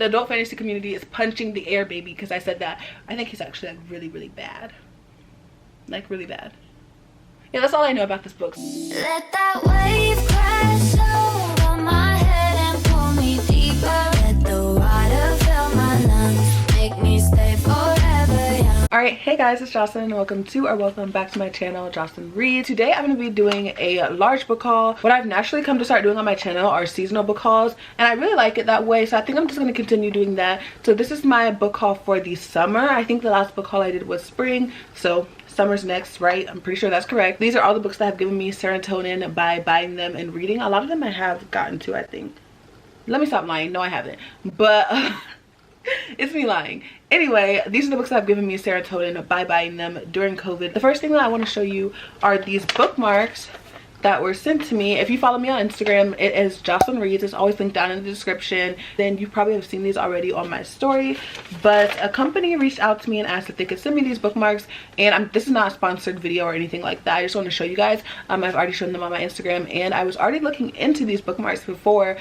The adult fantasy community is punching the air, baby, because I said that. I think he's actually like really bad. Like really bad. Yeah, that's all I know about this book. Let that wave crash over my head and pull me deeper. Let the water fill my lungs, make me stay forever young. Alright, hey guys, it's Jocelyn and welcome to or welcome back to my channel, Jocelyn Reads. Today I'm going to be doing a large book haul. What I've naturally come to start doing on my channel are seasonal book hauls, and I really like it that way, so I think I'm just going to continue doing that. So this is my book haul for the summer. I think the last book haul I did was spring, so summer's next, right? I'm pretty sure that's correct. These are all the books that have given me serotonin by buying them and reading. A lot of them I have gotten to, I think. Let me stop lying. No, I haven't. But it's me lying. Anyway, these are the books that have given me serotonin by buying them during COVID. The first thing that I want to show you are these bookmarks that were sent to me. If you follow me on Instagram, it is Jocelyn Reads. It's always linked down in the description. Then you probably have seen these already on my story, but a company reached out to me and asked if they could send me these bookmarks, and this is not a sponsored video or anything like that. I just want to show you guys. I've already shown them on my Instagram, and I was already looking into these bookmarks before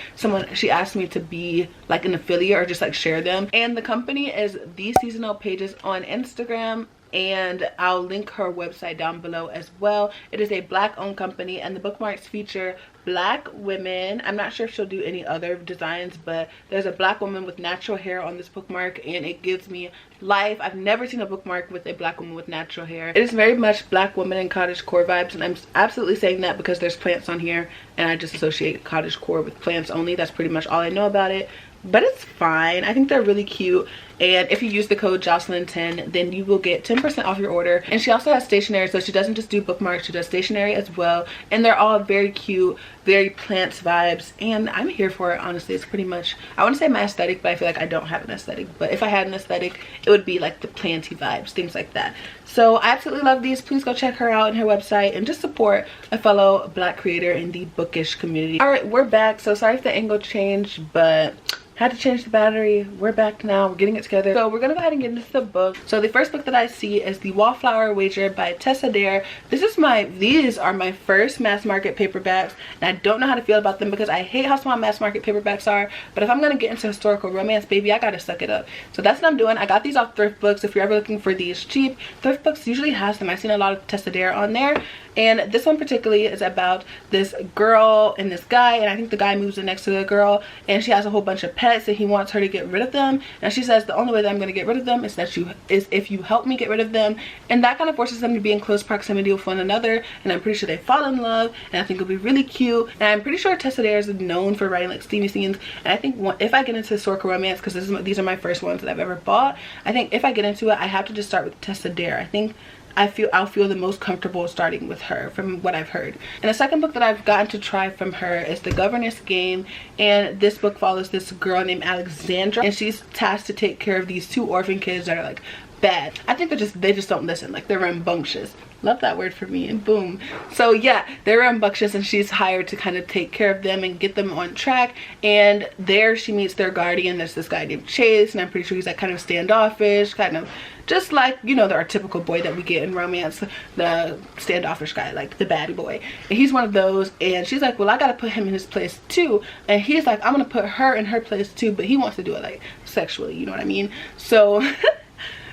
she asked me to be like an affiliate or just like share them. And the company is The Seasonal Pages on Instagram, and I'll link her website down below as well. It is a black owned company, and the bookmarks feature black women. I'm not sure if she'll do any other designs, but there's a black woman with natural hair on this bookmark, and it gives me life. I've never seen a bookmark with a black woman with natural hair. It is very much black woman and cottagecore vibes, and I'm absolutely saying that because there's plants on here, and I just associate cottagecore with plants only. That's pretty much all I know about it, but it's fine. I think they're really cute, and if you use the code Jocelyn10, then you will get 10% off your order. And she also has stationery, so she doesn't just do bookmarks, she does stationery as well, and they're all very cute, very plants vibes, and I'm here for it. Honestly, it's pretty much, I want to say my aesthetic, but I feel like I don't have an aesthetic. But if I had an aesthetic, it would be like the planty vibes, things like that. So I absolutely love these. Please go check her out on her website and just support a fellow black creator in the bookish community. All right, we're back. So sorry if the angle changed, but had to change the battery. We're back now. We're getting it together. So we're gonna go ahead and get into the book. So the first book that I see is The Wallflower Wager by Tessa Dare. These are my first mass market paperbacks, and I don't know how to feel about them because I hate how small mass market paperbacks are. But if I'm gonna get into historical romance, baby, I gotta suck it up. So that's what I'm doing. I got these off Thrift Books. If you're ever looking for these cheap, Thrift Books usually has them. I've seen a lot of Tessa Dare on there. And this one particularly is about this girl and this guy, and I think the guy moves in next to the girl, and she has a whole bunch of pets, and he wants her to get rid of them. And she says the only way that I'm going to get rid of them is if you help me get rid of them. And that kind of forces them to be in close proximity with one another, and I'm pretty sure they fall in love, and I think it'll be really cute. And I'm pretty sure Tessa Dare is known for writing like steamy scenes, and I think if I get into historical romance, because these are my first ones that I've ever bought, I think if I get into it, I have to just start with Tessa Dare. I think I'll feel the most comfortable starting with her from what I've heard. And the second book that I've gotten to try from her is The Governess Game, and this book follows this girl named Alexandra, and she's tasked to take care of these two orphan kids that are like bad. I think they just don't listen, like they're rambunctious. Love that word for me, and boom. So yeah, they're rambunctious, and she's hired to kind of take care of them and get them on track. And there she meets their guardian. There's this guy named Chase, and I'm pretty sure he's like kind of standoffish, kind of just like, you know, our typical boy that we get in romance, the standoffish guy, like the baddie boy. And he's one of those, and she's like, well, I gotta put him in his place too. And he's like, I'm gonna put her in her place too, but he wants to do it like sexually, you know what I mean? So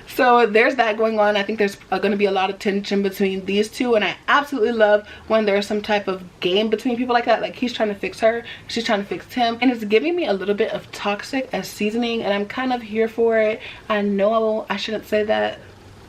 so there's that going on. I think there's going to be a lot of tension between these two, and I absolutely love when there's some type of game between people like that. Like he's trying to fix her, she's trying to fix him, and it's giving me a little bit of toxic as seasoning, and I'm kind of here for it. I know I shouldn't say that,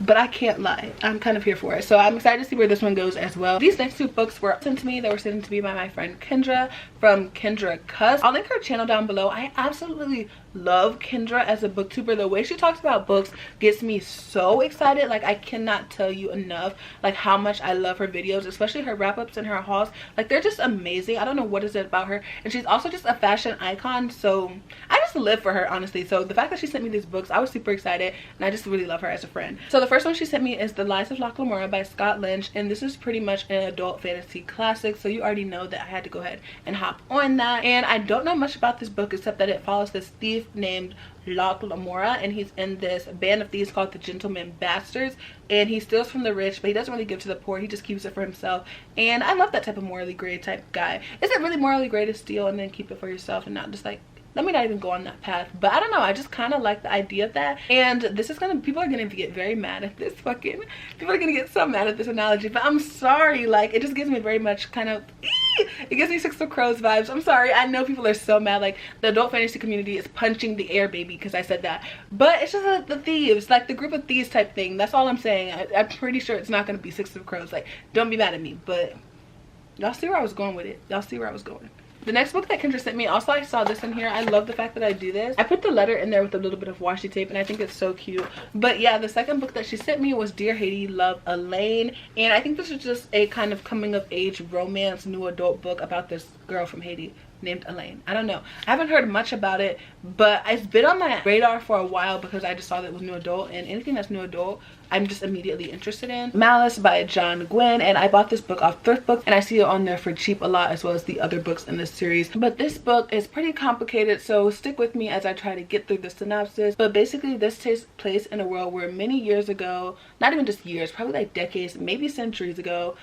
but I can't lie, I'm kind of here for it. So I'm excited to see where this one goes as well. These next two books were sent to me. They were sent to me by my friend Kendra from Kendra Cuss. I'll link her channel down below. I absolutely love Kendra as a booktuber. The way she talks about books gets me so excited. Like I cannot tell you enough like how much I love her videos, especially her wrap-ups and her hauls. Like they're just amazing. I don't know what is it about her, and she's also just a fashion icon, so I just live for her, honestly. So the fact that she sent me these books, I was super excited, and I just really love her as a friend. So the first one she sent me is The Lies of Lamora by Scott Lynch, and this is pretty much an adult fantasy classic, so you already know that I had to go ahead and hop on that. And I don't know much about this book except that it follows this thief named Lamora, and he's in this band of thieves called the Gentlemen Bastards, and he steals from the rich, but he doesn't really give to the poor. He just keeps it for himself, and I love that type of morally gray type guy. Is it really morally gray to steal and then keep it for yourself and not just like let me not even go on that path. But I don't know, I just kind of like the idea of that. And this is people are gonna get very mad at this people are gonna get so mad at this analogy, but I'm sorry, like it just gives me very much kind of it gives me Six of Crows vibes. I'm sorry, I know people are so mad, like the adult fantasy community is punching the air, baby, because I said that. But it's just the thieves, like the group of thieves type thing. That's all I'm saying. I'm pretty sure it's not gonna be Six of Crows. Like, don't be mad at me, but y'all see where I was going with it. Y'all see where I was going. The next book that Kendra sent me, also I saw this in here. I love the fact that I do this. I put the letter in there with a little bit of washi tape and I think it's so cute. But yeah, the second book that she sent me was Dear Haiti, Love, Elaine. And I think this is just a kind of coming of age romance new adult book about this girl from Haiti named Elaine. I don't know, I haven't heard much about it, but it's been on my radar for a while because I just saw that it was new adult, and anything that's new adult I'm just immediately interested in. Malice by John Gwynn, and I bought this book off Thrift Books and I see it on there for cheap a lot, as well as the other books in this series. But this book is pretty complicated, so stick with me as I try to get through the synopsis. But basically this takes place in a world where many years ago, not even just years, probably like decades, maybe centuries ago,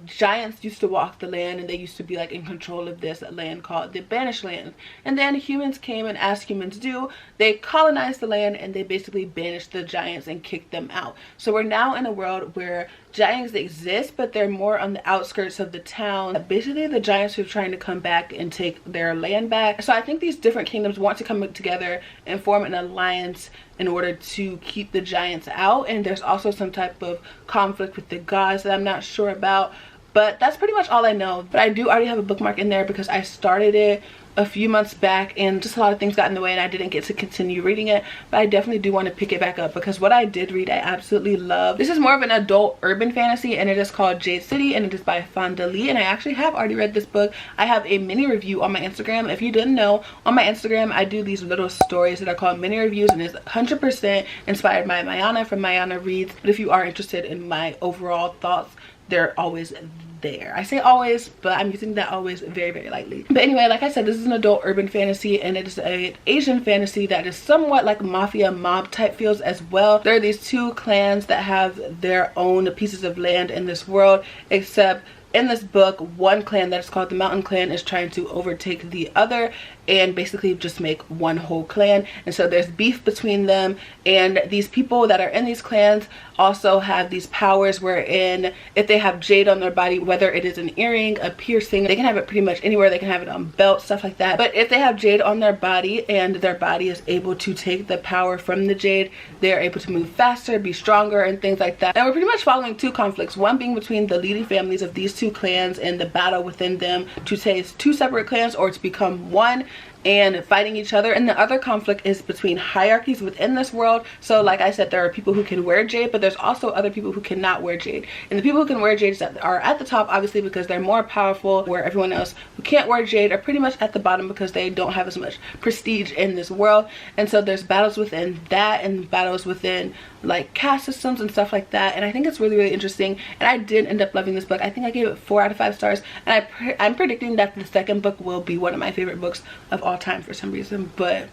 giants used to walk the land, and they used to be like in control of this land called the Banished Land. And then humans came, and as humans do, they colonized the land and they basically banished the giants and kicked them out. So we're now in a world where giants exist, but they're more on the outskirts of the town. Basically the giants are trying to come back and take their land back. So I think these different kingdoms want to come together and form an alliance in order to keep the giants out. And there's also some type of conflict with the gods that I'm not sure about, but that's pretty much all I know. But I do already have a bookmark in there because I started it a few months back and just a lot of things got in the way and I didn't get to continue reading it. But I definitely do want to pick it back up because what I did read I absolutely love. This is more of an adult urban fantasy and it is called Jade City, and it is by Fonda Lee, and I actually have already read this book. I have a mini review on my Instagram. If you didn't know, on my Instagram I do these little stories that are called mini reviews, and it's 100% inspired by Mayana from Mayana Reads. But if you are interested in my overall thoughts, they're always there. I say always, but I'm using that always very, very lightly. But anyway, like I said, this is an adult urban fantasy, and it is an Asian fantasy that is somewhat like mafia mob type feels as well. There are these two clans that have their own pieces of land in this world, except in this book, one clan that is called the Mountain Clan is trying to overtake the other and basically just make one whole clan. And so there's beef between them, and these people that are in these clans also have these powers wherein if they have jade on their body, whether it is an earring, a piercing, they can have it pretty much anywhere. They can have it on belts, stuff like that. But if they have jade on their body and their body is able to take the power from the jade, they are able to move faster, be stronger, and things like that. And we're pretty much following two conflicts, one being between the leading families of these two clans and the battle within them to take two separate clans or to become one and fighting each other. And the other conflict is between hierarchies within this world. So like I said, there are people who can wear jade, but there's also other people who cannot wear jade. And the people who can wear jade are at the top, obviously, because they're more powerful, where everyone else who can't wear jade are pretty much at the bottom because they don't have as much prestige in this world. And so there's battles within that and battles within like caste systems and stuff like that. And I think it's really, really interesting, and I did end up loving this book. I think I gave it 4 out of 5 stars, and I'm predicting that the second book will be one of my favorite books of all time for some reason, but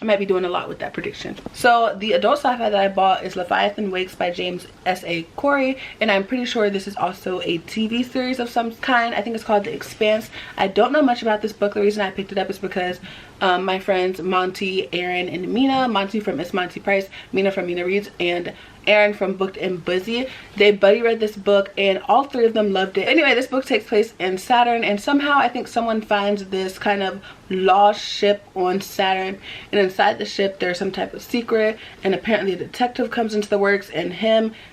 I might be doing a lot with that prediction. So the adult sci-fi that I bought is Leviathan Wigs by James S.A. Corey, and I'm pretty sure this is also a TV series of some kind. I think it's called The Expanse. I don't know much about this book. The reason I picked it up is because my friends Monty, Aaron, and Mina, Monty from It's Monty Price, Mina from Mina Reads, and Aaron from Booked and Busy, they buddy read this book and all 3 of them loved it. Anyway, this book takes place in Saturn, and somehow I think someone finds this kind of lost ship on Saturn, and inside the ship there's some type of secret, and apparently a detective comes into the works, and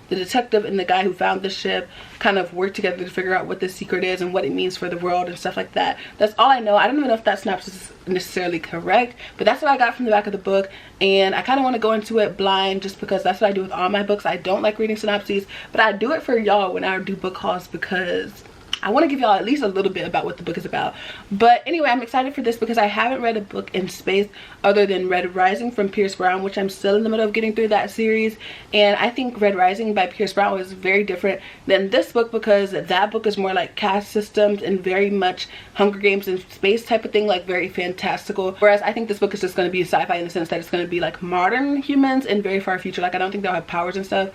the detective and the guy who found the ship kind of work together to figure out what the secret is and what it means for the world and stuff like that. That's all I know. I don't even know if that synopsis is necessarily correct, but that's what I got from the back of the book, and I kind of want to go into it blind just because that's what I do with all my books. I don't like reading synopses, but I do it for y'all when I do book hauls because I want to give y'all at least a little bit about what the book is about. But anyway, I'm excited for this because I haven't read a book in space other than Red Rising from Pierce Brown, which I'm still in the middle of getting through that series. And I think Red Rising by Pierce Brown was very different than this book because that book is more like caste systems and very much Hunger Games in space type of thing, like very fantastical. Whereas I think this book is just going to be sci-fi in the sense that it's going to be like modern humans in very far future. Like I don't think they'll have powers and stuff,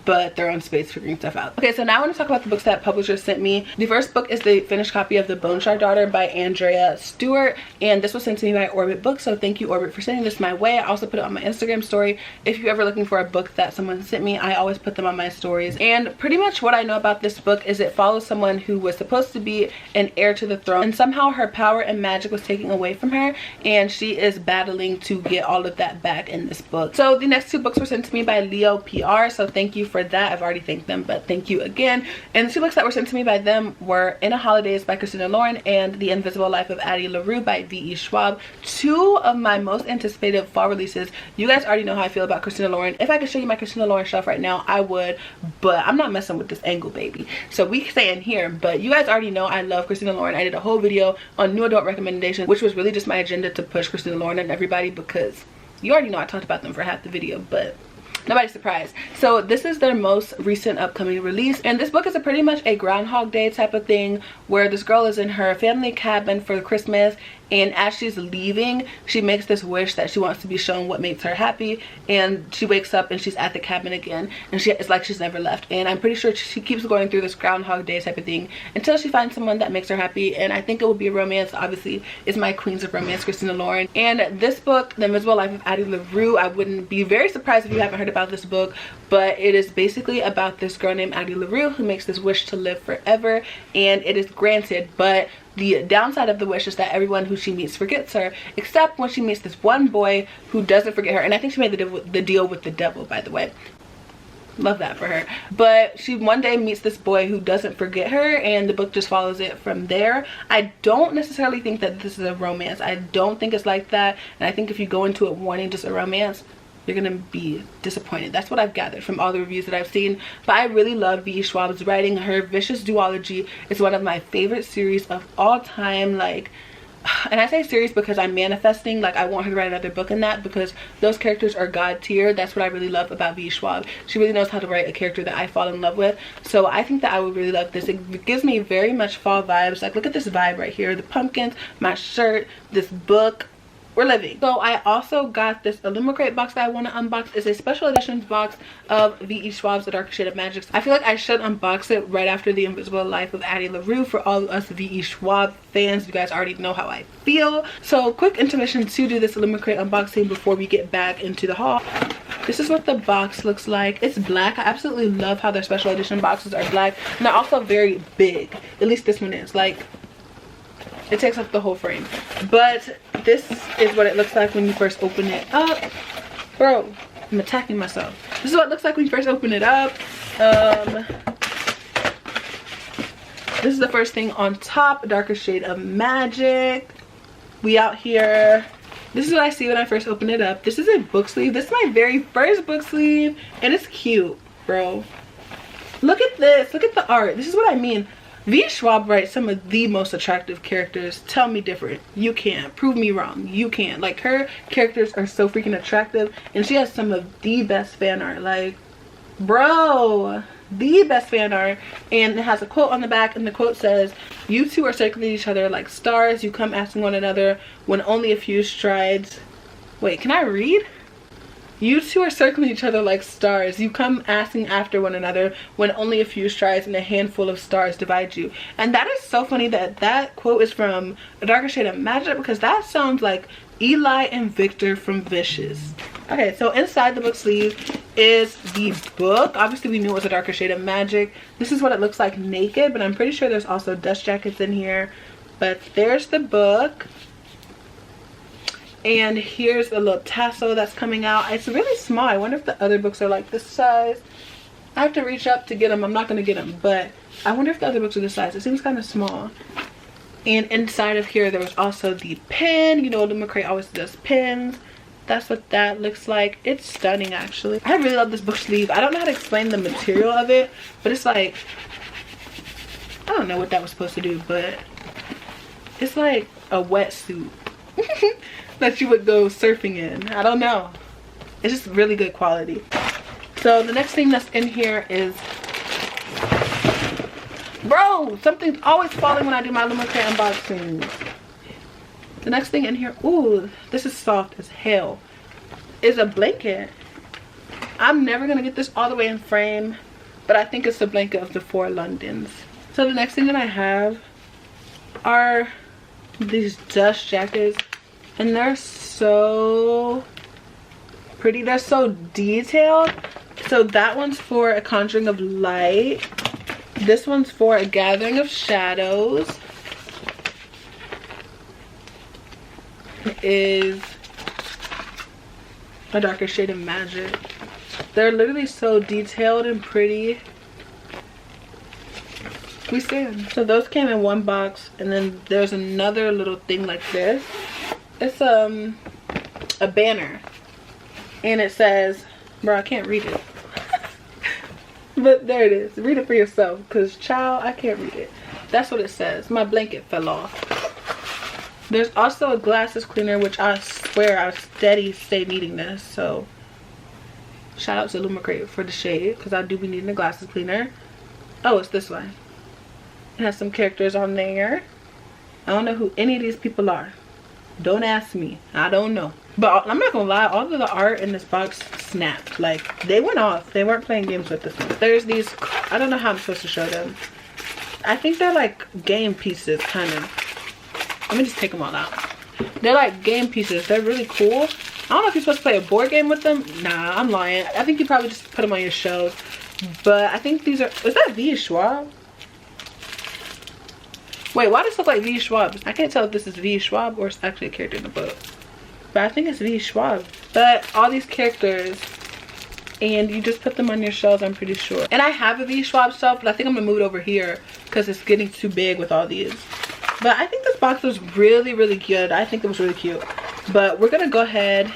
but they're on space figuring stuff out. Okay, so now I want to talk about the books that publishers sent me. The first book is the finished copy of The Bone Shard Daughter by Andrea Stewart, and this was sent to me by Orbit Books, so thank you Orbit for sending this my way. I also put it on my Instagram story. If you're ever looking for a book that someone sent me, I always put them on my stories. And pretty much what I know about this book is it follows someone who was supposed to be an heir to the throne, and somehow her power and magic was taken away from her, and she is battling to get all of that back in this book. So the next two books were sent to me by Leo PR, so thank you for that. I've already thanked them, but thank you again. And the two books that were sent to me by them were In a Holidays by Christina Lauren and The Invisible Life of Addie LaRue by V.E. Schwab. Two of my most anticipated fall releases. You guys already know how I feel about Christina Lauren. If I could show you my Christina Lauren shelf right now, I would, but I'm not messing with this angle, baby. So we stay in here, but you guys already know I love Christina Lauren. I did a whole video on new adult recommendations, which was really just my agenda to push Christina Lauren and everybody, because you already know I talked about them for half the video, but nobody's surprised. So this is their most recent upcoming release, and this book is pretty much a Groundhog Day type of thing, where this girl is in her family cabin for Christmas, and as she's leaving, she makes this wish that she wants to be shown what makes her happy, and she wakes up and she's at the cabin again, and it's like she's never left. And I'm pretty sure she keeps going through this Groundhog Day type of thing until she finds someone that makes her happy, and I think it will be a romance. Obviously, it's my queens of romance, Christina Lauren. And this book, The Invisible Life of Addie LaRue, I wouldn't be very surprised if you haven't heard about this book, but it is basically about this girl named Addie LaRue who makes this wish to live forever, and it is granted, but the downside of the wish is that everyone who she meets forgets her, except when she meets this one boy who doesn't forget her. And I think she made the deal with the devil, by the way. Love that for her. But she one day meets this boy who doesn't forget her, and the book just follows it from there. I don't necessarily think that this is a romance. I don't think it's like that, and I think if you go into it wanting just a romance, you're gonna be disappointed. That's what I've gathered from all the reviews that I've seen. But I really love V.E. Schwab's writing. Her Vicious Duology is one of my favorite series of all time. Like, and I say series because I'm manifesting, like I want her to write another book in that, because those characters are god tier. That's what I really love about V.E. Schwab. She really knows how to write a character that I fall in love with. So I think that I would really love this. It gives me very much fall vibes. Like, look at this vibe right here. The pumpkins, my shirt, this book. We're living. So I also got this illumicrate box that I want to unbox. It's a special editions box of V.E. Schwab's The Darker Shade of Magic. I feel like I should unbox it right after The Invisible Life of Addie LaRue for all of us V.E. Schwab fans. You guys already know how I feel. So quick intermission to do this illumicrate unboxing before we get back into the haul. This is what the box looks like. It's black. I absolutely love how their special edition boxes are black, and they're also very big. At least this one is. Like, it takes up the whole frame. But this is what it looks like when you first open it up. Bro, I'm attacking myself. This is what it looks like when you first open it up. This is the first thing on top. Darker Shade of Magic. We out here. This is what I see when I first open it up. This is a book sleeve. This is my very first book sleeve, and it's cute, bro. Look at this. Look at the art. This is what I mean. V.E. Schwab writes some of the most attractive characters. Tell me different. You can't. Prove me wrong. You can't. Like, her characters are so freaking attractive, and she has some of the best fan art. Like, bro, the best fan art. And it has a quote on the back, and the quote says, "You two are circling each other like stars. You come asking one another when only a few strides." Wait, can I read? "You two are circling each other like stars. You come asking after one another when only a few strides and a handful of stars divide you." And that is so funny that that quote is from A Darker Shade of Magic, because that sounds like Eli and Victor from Vicious. Okay, so inside the book sleeve is the book. Obviously, we knew it was A Darker Shade of Magic. This is what it looks like naked, but I'm pretty sure there's also dust jackets in here. But there's the book. And here's a little tassel that's coming out. It's really small. I wonder if the other books are like this size. I have to reach up to get them. I'm not going to get them, but I wonder if the other books are this size. It seems kind of small. And inside of here, there was also the pen. You know, illumicrate always does pens. That's what that looks like. It's stunning, actually. I really love this book sleeve. I don't know how to explain the material of it, but it's like, I don't know what that was supposed to do, but it's like a wetsuit that you would go surfing in. I don't know. It's just really good quality. So the next thing that's in here is, bro, something's always falling when I do my illumicrate unboxings. The next thing in here, ooh, this is soft as hell, is a blanket. I'm never gonna get this all the way in frame, but I think it's the blanket of the 4 Londons. So the next thing that I have are these dust jackets, and they're so pretty. They're so detailed. So that one's for a conjuring of light. This one's for a gathering of shadows. It is a darker shade of magic. They're literally so detailed and pretty. We stand. So those came in one box, and then there's another little thing like this. It's a banner, and it says, bro, I can't read it. But there it is. Read it for yourself, because child, I can't read it. That's what it says. My blanket fell off. There's also a glasses cleaner, which I swear I stay needing this. So shout out to illumicrate for the shade, because I do be needing a glasses cleaner. Oh, it's this one. It has some characters on there. I don't know who any of these people are. Don't ask me. I don't know. But I'm not gonna lie, all of the art in this box snapped. Like, they went off. They weren't playing games with this one. There's these, I don't know how I'm supposed to show them. I think they're like game pieces, kind of. Let me just take them all out. They're like game pieces. They're really cool. I don't know if you're supposed to play a board game with them. Nah, I'm lying. I think you probably just put them on your shelves. But I think these are, is that V. Schwab? Wait, why does this look like V. Schwab? I can't tell if this is V. Schwab or it's actually a character in the book. But I think it's V. Schwab. But all these characters, and you just put them on your shelves, I'm pretty sure. And I have a V. Schwab shelf, but I think I'm gonna move it over here because it's getting too big with all these. But I think this box was really, really good. I think it was really cute. But we're gonna go ahead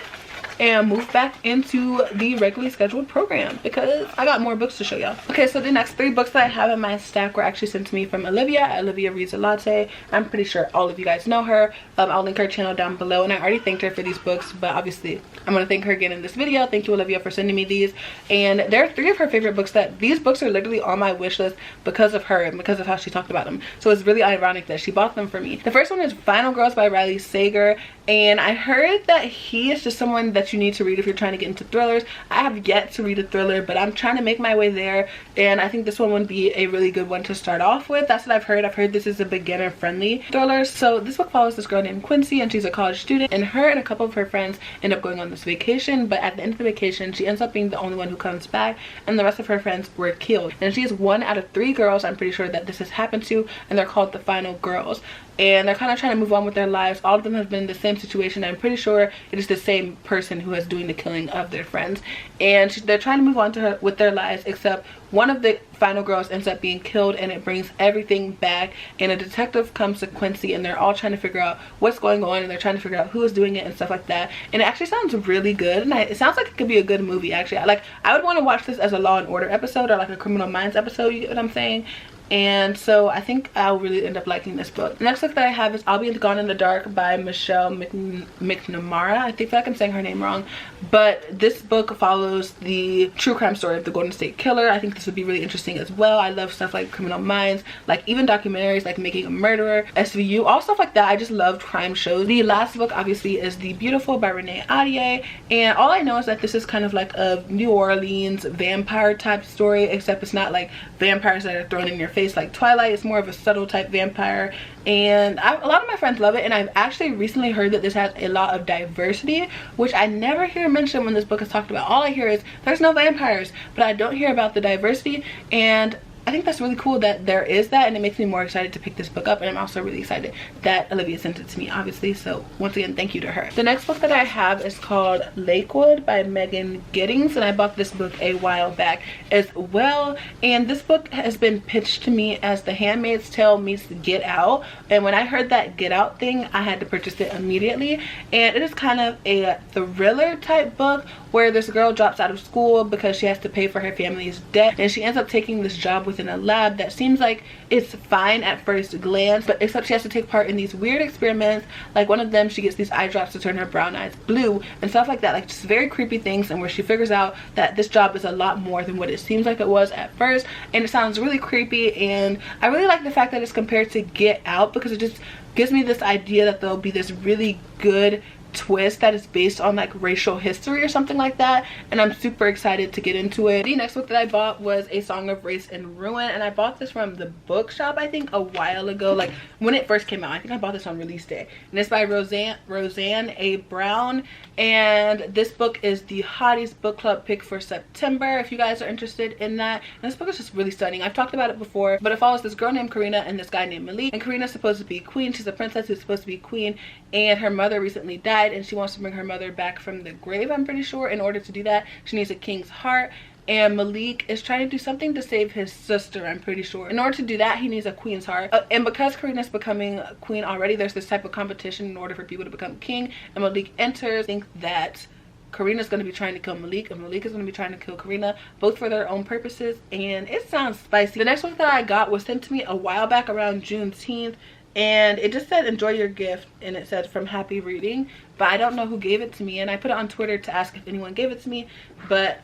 and move back into the regularly scheduled program because I got more books to show y'all. Okay, so the next 3 books that I have in my stack were actually sent to me from Olivia. Olivia Reads a Latte. I'm pretty sure all of you guys know her. I'll link her channel down below, and I already thanked her for these books, but obviously I'm gonna thank her again in this video. Thank you, Olivia, for sending me these. And there are 3 of her favorite books that these books are literally on my wish list because of her and because of how she talked about them. So it's really ironic that she bought them for me. The first one is Final Girls by Riley Sager, and I heard that he is just someone that you need to read if you're trying to get into thrillers. I have yet to read a thriller, but I'm trying to make my way there, and I think this one would be a really good one to start off with. That's what I've heard. I've heard this is a beginner friendly thriller. So this book follows this girl named Quincy, and she's a college student, and her and a couple of her friends end up going on this vacation, but at the end of the vacation she ends up being the only one who comes back, and the rest of her friends were killed. And she is 1 out of 3 girls, I'm pretty sure, that this has happened to, and they're called the Final Girls. And they're kind of trying to move on with their lives. All of them have been in the same situation. I'm pretty sure it is the same person who is doing the killing of their friends, and they're trying to move on to her with their lives, except one of the final girls ends up being killed, and it brings everything back. And a detective comes to Quincy, and they're all trying to figure out what's going on, and they're trying to figure out who is doing it and stuff like that. And it actually sounds really good, and it sounds like it could be a good movie. Actually, I would want to watch this as a Law and Order episode or like a Criminal Minds episode, you get what I'm saying? And so I think I'll really end up liking this book. The next book that I have is I'll Be Gone in the Dark by Michelle McNamara. I feel like I'm saying her name wrong, but this book follows the true crime story of the Golden State Killer. I think this would be really interesting as well. I love stuff like Criminal Minds, like even documentaries like Making a Murderer, SVU, all stuff like that. I just love crime shows. The last book obviously is The Beautiful by Renee Ahdieh, and all I know is that this is kind of like a New Orleans vampire type story, except it's not like vampires that are thrown in your face like Twilight. It's more of a subtle type vampire, and a lot of my friends love it. And I've actually recently heard that this has a lot of diversity, which I never hear mentioned when this book is talked about. All I hear is there's no vampires, but I don't hear about the diversity, and I think that's really cool that there is that, and it makes me more excited to pick this book up. And I'm also really excited that Olivia sent it to me, obviously, so once again, thank you to her. The next book that I have is called Lakewood by Megan Giddings, and I bought this book a while back as well. And this book has been pitched to me as The Handmaid's Tale meets Get Out, and when I heard that Get Out thing, I had to purchase it immediately. And it is kind of a thriller type book where this girl drops out of school because she has to pay for her family's debt, and she ends up taking this job within a lab that seems like it's fine at first glance, but except she has to take part in these weird experiments. Like one of them, she gets these eye drops to turn her brown eyes blue and stuff like that, like just very creepy things, and where she figures out that this job is a lot more than what it seems like it was at first. And it sounds really creepy, and I really like the fact that it's compared to Get Out because it just gives me this idea that there'll be this really good twist that is based on like racial history or something like that, and I'm super excited to get into it. The next book that I bought was A Song of Race and Ruin, and I bought this from the bookshop I think a while ago, like when it first came out. I think I bought this on release day, and it's by Roseanne A. Brown, and this book is the Hotties book club pick for September if you guys are interested in that. And this book is just really stunning. I've talked about it before, but it follows this girl named Karina and this guy named Malik, and Karina's supposed to be queen. She's a princess who's supposed to be queen, and her mother recently died, and she wants to bring her mother back from the grave, I'm pretty sure. In order to do that, she needs a king's heart, and Malik is trying to do something to save his sister, I'm pretty sure. In order to do that, he needs a queen's heart, and because Karina's becoming queen already, there's this type of competition in order for people to become king, and Malik enters. I think that Karina's going to be trying to kill Malik, and Malik is going to be trying to kill Karina, both for their own purposes, and it sounds spicy. The next book that I got was sent to me a while back around Juneteenth, and it just said enjoy your gift, and it said from Happy Reading, but I don't know who gave it to me, and I put it on Twitter to ask if anyone gave it to me, but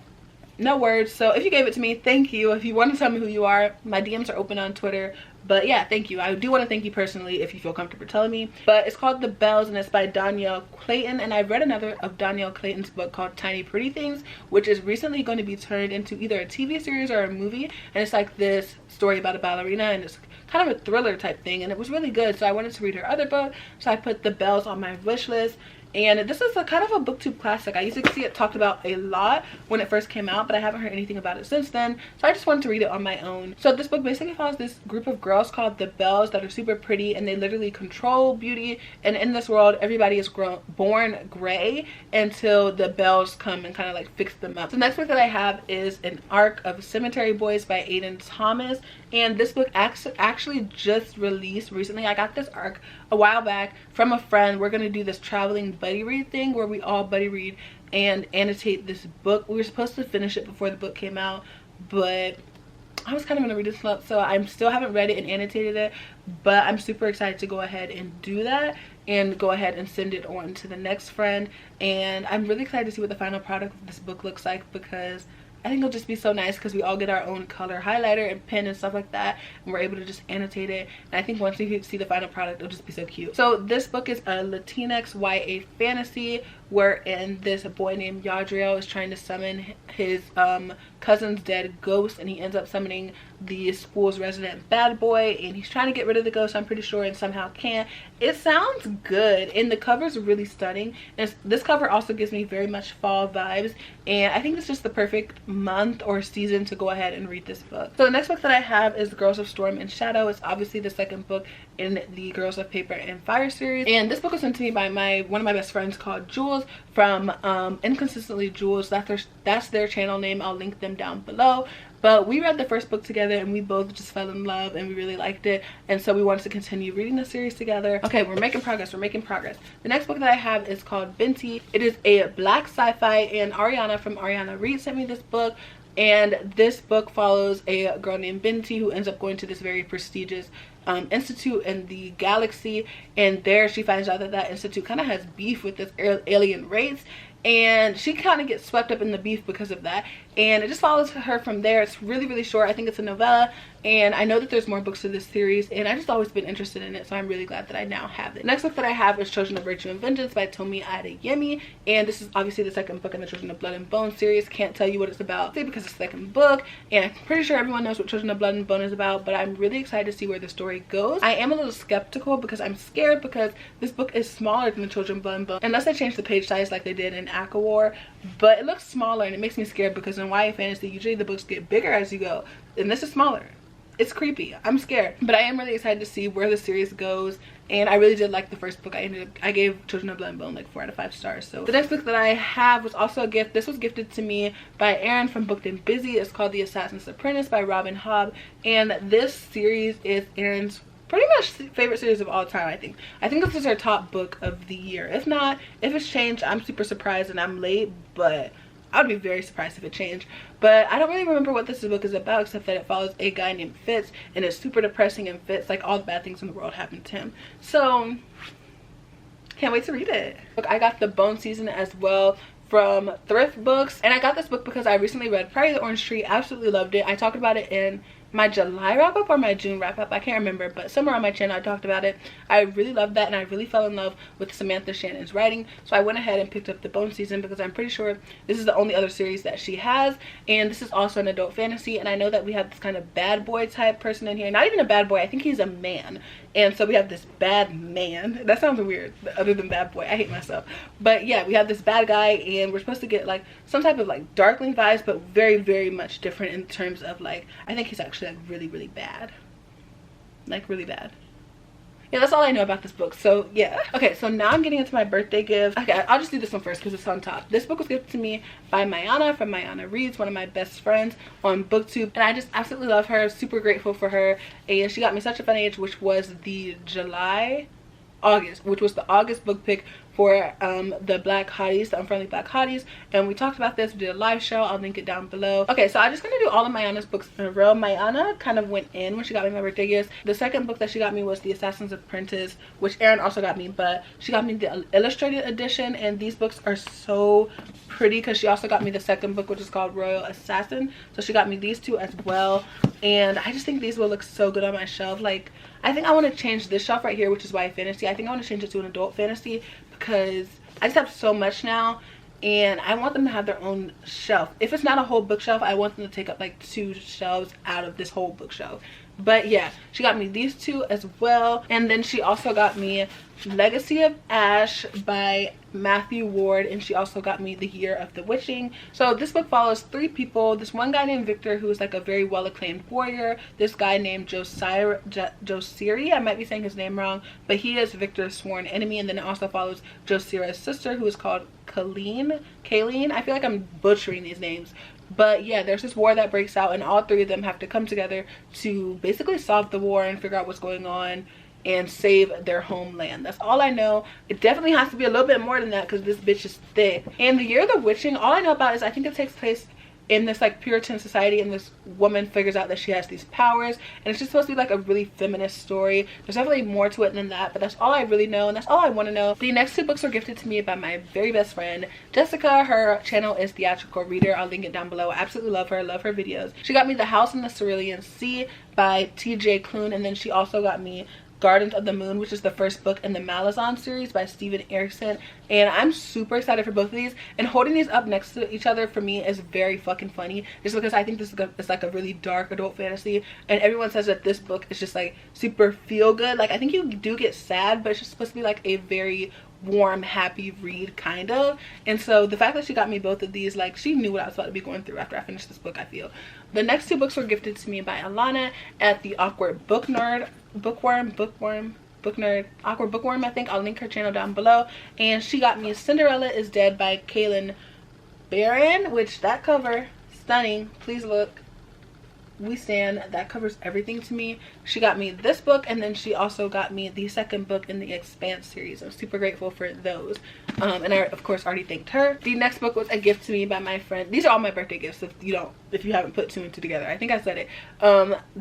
no words. So if you gave it to me, thank you. If you want to tell me who you are, my DMs are open on Twitter. But yeah, thank you. I do want to thank you personally if you feel comfortable telling me. But it's called The Bells, and it's by Danielle Clayton, and I've read another of Danielle Clayton's book called Tiny Pretty Things, which is recently going to be turned into either a TV series or a movie, and it's like this story about a ballerina, and it's kind of a thriller type thing, and it was really good, so I wanted to read her other book, so I put The Bells on my wish list. And this is a kind of a booktube classic. I used to see it talked about a lot when it first came out, but I haven't heard anything about it since then, so I just wanted to read it on my own. So this book basically follows this group of girls called the Bells that are super pretty, and they literally control beauty, and in this world everybody is born gray until the Bells come and kind of like fix them up. So the next book that I have is An Arc of Cemetery Boys by Aiden Thomas, and this book actually just released recently. I got this arc a while back from a friend. We're gonna do this traveling buddy read thing where we all buddy read and annotate this book. We were supposed to finish it before the book came out, but I was kind of in a reading slump, so I still haven't read it and annotated it, but I'm super excited to go ahead and do that and go ahead and send it on to the next friend. And I'm really excited to see what the final product of this book looks like, because I think it'll just be so nice because we all get our own color highlighter and pen and stuff like that, and we're able to just annotate it. And I think once we see the final product, it'll just be so cute. So this book is a Latinx YA fantasy wherein this boy named Yadriel is trying to summon his cousin's dead ghost, and he ends up summoning the school's resident bad boy, and he's trying to get rid of the ghost, I'm pretty sure, and somehow can't. It sounds good, and the cover's really stunning, and this cover also gives me very much fall vibes, and I think it's just the perfect month or season to go ahead and read this book. So the next book that I have is Girls of Storm and Shadow. It's obviously the second book in the Girls of Paper and Fire series, and this book was sent to me by one of my best friends called Jules from Inconsistently Jules. That's their channel name. I'll link them down below. But we read the first book together, and we both just fell in love, and we really liked it, and so we wanted to continue reading the series together. Okay, we're making progress. We're making progress. The next book that I have is called Binti. It is a black sci-fi, and Ariana from Ariana Reed sent me this book. And this book follows a girl named Binti who ends up going to this very prestigious institute in the galaxy, and there she finds out that that institute kind of has beef with this alien race, and she kind of gets swept up in the beef because of that, and it just follows her from there. It's really, really short. I think it's a novella, and I know that there's more books to this series, and I've just always been interested in it, so I'm really glad that I now have it. Next book that I have is Children of Virtue and Vengeance by Tomi Adeyemi, and this is obviously the second book in the Children of Blood and Bone series. Can't tell you what it's about because it's the second book, and I'm pretty sure everyone knows what Children of Blood and Bone is about, but I'm really excited to see where the story goes. I am a little skeptical because I'm scared because this book is smaller than the Children of Blood and Bone, unless they change the page size like they did in ADSOM War, but it looks smaller, and it makes me scared because in YA fantasy usually the books get bigger as you go, and this is smaller. It's creepy. I'm scared, but I am really excited to see where the series goes, and I really did like the first book. I gave Children of Blood and Bone like 4 out of 5 stars. So the next book that I have was also a gift. This was gifted to me by Aaron from Booked and Busy. It's called The Assassin's Apprentice by Robin Hobb, and this series is Aaron's pretty much favorite series of all time. I think this is her top book of the year. If not, if it's changed, I'm super surprised and I'm late, but I would be very surprised if it changed. But I don't really remember what this book is about, except that it follows a guy named Fitz, and it's super depressing, and Fitz, like, all the bad things in the world happen to him. So can't wait to read it. Look, I got the Bone Season as well from Thrift Books, and I got this book because I recently read Prairie the Orange Tree. Absolutely loved it. I talked about it in my July wrap up or my June wrap up, I can't remember, but somewhere on my channel I talked about it. I really loved that, and I really fell in love with Samantha Shannon's writing, so I went ahead and picked up the Bone season because I'm pretty sure this is the only other series that she has, and this is also an adult fantasy. And I know that we have this kind of bad boy type person in here, not even a bad boy, I think he's a man. And so we have this bad man, that sounds weird other than bad boy, I hate myself, but yeah, we have this bad guy, and we're supposed to get like some type of like darkling vibes, but very, very much different in terms of like, I think he's actually like really, really bad, like really bad. Yeah, that's all I know about this book. So yeah, okay, so now I'm getting into my birthday gift. Okay, I'll just do this one first because it's on top. This book was gifted to me by Mayana from Mayana Reads, one of my best friends on BookTube, and I just absolutely love her, super grateful for her. And she got me Such a Fun Age, which was the August, which was the August book pick for the Black Hotties, the Unfriendly Black Hotties, and we talked about this. We did a live show, I'll link it down below. Okay, so I'm just gonna do all of Mayana's books in a row. Mayana kind of went in when she got me my birthday gifts. The second book that she got me was The Assassin's Apprentice, which Erin also got me, but she got me the illustrated edition, and these books are so pretty because she also got me the second book, which is called Royal Assassin, so she got me these two as well, and I just think these will look so good on my shelf. Like, I think I want to change this shelf right here, which is YA Fantasy. I think I want to change it to an adult fantasy because I just have so much now, and I want them to have their own shelf. If it's not a whole bookshelf, I want them to take up like 2 shelves out of this whole bookshelf. But yeah, she got me these two as well, and then she also got me Legacy of Ash by Matthew Ward, and she also got me The Year of the Witching. So this book follows 3 people. This one guy named Victor, who is like a very well acclaimed warrior. This guy named Josiri, I might be saying his name wrong, but he is Victor's sworn enemy. And then it also follows Josira's sister, who is called Kayleen. I feel like I'm butchering these names, but yeah, there's this war that breaks out, and all 3 of them have to come together to basically solve the war and figure out what's going on and save their homeland. That's all I know. It definitely has to be a little bit more than that because this bitch is thick. And The Year of the Witching, all I know about is I think it takes place in this like Puritan society, and this woman figures out that she has these powers, and it's just supposed to be like a really feminist story. There's definitely more to it than that, but that's all I really know, and that's all I want to know. The next 2 books were gifted to me by my very best friend Jessica. Her channel is Theatrical Reader, I'll link it down below. I absolutely love her, love her videos. She got me The House in the Cerulean Sea by TJ Klune, and then she also got me Gardens of the Moon, which is the first book in the Malazan series by Steven Erikson, and I'm super excited for both of these. And holding these up next to each other for me is very fucking funny, just because I think this is like a really dark adult fantasy, and everyone says that this book is just like super feel good. Like, I think you do get sad, but it's just supposed to be like a very warm, happy read kind of. And so the fact that she got me both of these, like, she knew what I was about to be going through after I finished this book, I feel. The next 2 books were gifted to me by Alana at the Awkward Book Nerd, Awkward Bookworm, I think. I'll link her channel down below. And she got me Cinderella is Dead by Kaylin Barron, which that cover, stunning. Please look. We stand. That covers everything to me. She got me this book, and then she also got me the second book in the Expanse series. I'm super grateful for those, and I of course already thanked her. The next book was a gift to me by my friend. These are all my birthday gifts if you haven't put 2 and 2 together. I think I said it.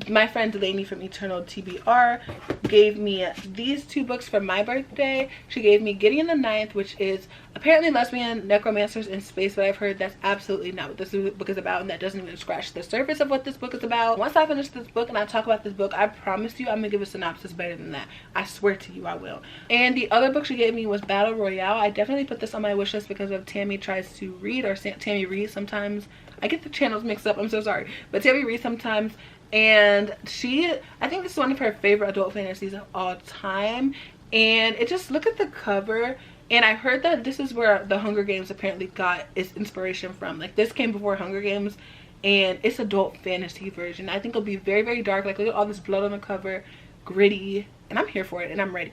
My friend Elaine from Eternal TBR gave me these 2 books for my birthday. She gave me Gideon the Ninth, which is apparently lesbian necromancers in space, but I've heard that's absolutely not what this book is about, and that doesn't even scratch the surface of what this book is about. Once I finish this book and I talk about this book, I promise you I'm gonna give a synopsis better than that. I swear to you I will. And the other book she gave me was Battle Royale. I definitely put this on my wish list because of Tammy Tries to Read, or Tammy Reads sometimes. I get the channels mixed up, I'm so sorry, but Tammy Reads sometimes. And I think this is one of her favorite adult fantasies of all time. And it just, look at the cover. And I heard that this is where the Hunger Games apparently got its inspiration from. Like, this came before Hunger Games, and it's adult fantasy version. I think it'll be very, very dark. Like, look at all this blood on the cover, gritty, and I'm here for it, and I'm ready.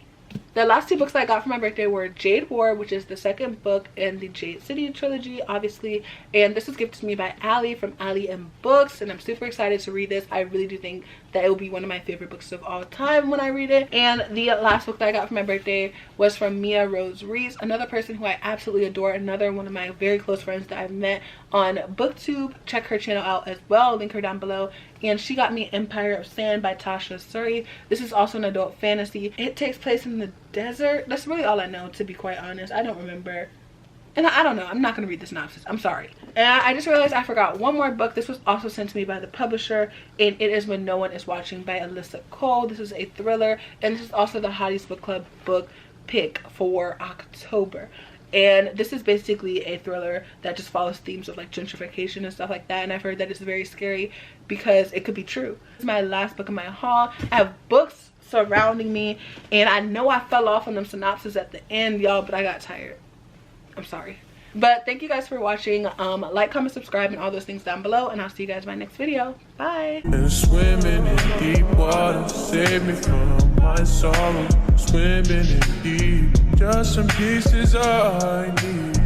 The last 2 books that I got for my birthday were Jade War, which is the second book in the Jade City trilogy, obviously, and this was gifted to me by Allie from Allie and Books, and I'm super excited to read this. I really do think that it will be one of my favorite books of all time when I read it. And the last book that I got for my birthday was from Mia Rose Reese, another person who I absolutely adore, another one of my very close friends that I've met on BookTube. Check her channel out as well, link her down below. And she got me Empire of Sand by Tasha Suri. This is also an adult fantasy. It takes place in the desert. That's really all I know, to be quite honest. I don't remember. And I don't know, I'm not gonna read the synopsis, I'm sorry. And I just realized I forgot one more book. This was also sent to me by the publisher, and it is When No One Is Watching by Alyssa Cole. This is a thriller, and this is also the Hotties Book Club book pick for October. And this is basically a thriller that just follows themes of like gentrification and stuff like that, and I've heard that it's very scary because it could be true. This is my last book in my haul. I have books surrounding me, and I know I fell off on them synopsis at the end, y'all, but I got tired. I'm sorry. But thank you guys for watching. Like, comment, subscribe, and all those things down below, and I'll see you guys in my next video. Bye. And swimming in deep water, save me from my sorrow. Swimming in deep, just some pieces I need.